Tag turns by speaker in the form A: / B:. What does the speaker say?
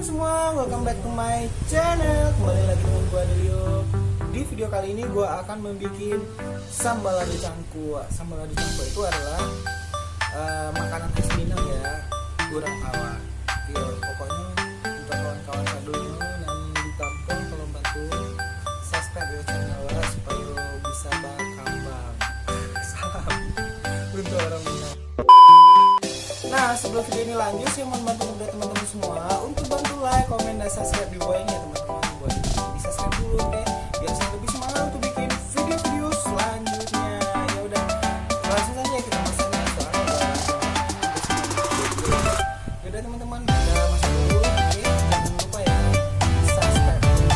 A: teman-teman semua, welcome back to my channel. Kembali lagi dengan gue Adelio. Di video kali ini gue akan membuat Samba Lado Cangkuak. Samba Lado Cangkuak itu adalah makanan khas Minang ya. Kurang awal. Yo, pokoknya untuk kawan-kawan sadunya yang di kampung tolong bantu subscribe ya channel supaya bisa berkembang. Salam untuk orang Minang. Nah, sebelum video ini lanjut, saya mohon bantu kepada teman-teman semua untuk bantu like, komen, dan subscribe di bawah ini ya teman-teman. Buat di subscribe dulu, oke? Biar saya lebih semangat untuk bikin video-video selanjutnya. Ya udah, langsung saja kita masaknya soalnya. Ya udah teman-teman, kita masak dulu, oke? Jangan lupa ya subscribe dulu.